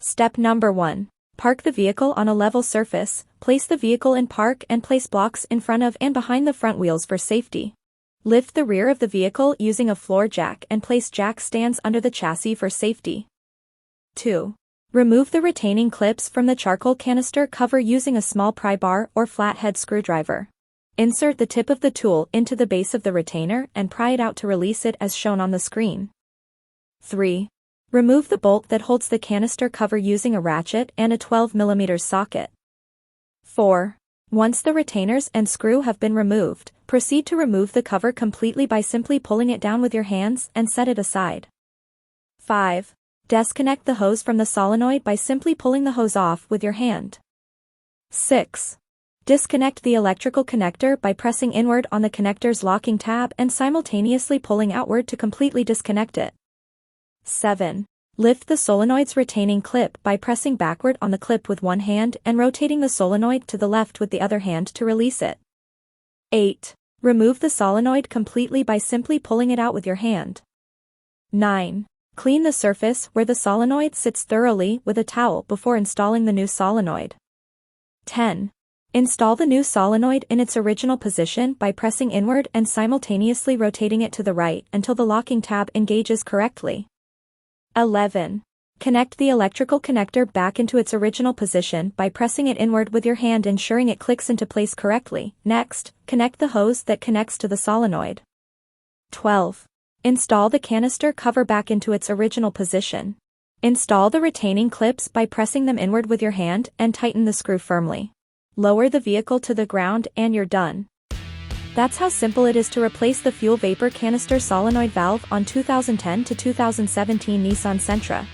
Step number 1. Park the vehicle on a level surface, place the vehicle in park and place blocks in front of and behind the front wheels for safety. Lift the rear of the vehicle using a floor jack and place jack stands under the chassis for safety. 2. Remove the retaining clips from the charcoal canister cover using a small pry bar or flathead screwdriver. Insert the tip of the tool into the base of the retainer and pry it out to release it as shown on the screen. 3. Remove the bolt that holds the canister cover using a ratchet and a 12mm socket. 4. Once the retainers and screw have been removed, proceed to remove the cover completely by simply pulling it down with your hands and set it aside. 5. Disconnect the hose from the solenoid by simply pulling the hose off with your hand. 6. Disconnect the electrical connector by pressing inward on the connector's locking tab and simultaneously pulling outward to completely disconnect it. 7. Lift the solenoid's retaining clip by pressing backward on the clip with one hand and rotating the solenoid to the left with the other hand to release it. 8. Remove the solenoid completely by simply pulling it out with your hand. 9. Clean the surface where the solenoid sits thoroughly with a towel before installing the new solenoid. 10. Install the new solenoid in its original position by pressing inward and simultaneously rotating it to the right until the locking tab engages correctly. 11. Connect the electrical connector back into its original position by pressing it inward with your hand, ensuring it clicks into place correctly. Next, connect the hose that connects to the solenoid. 12. Install the canister cover back into its original position. Install the retaining clips by pressing them inward with your hand and tighten the screw firmly. Lower the vehicle to the ground and you're done. That's how simple it is to replace the fuel vapor canister solenoid valve on 2010 to 2017 Nissan Sentra.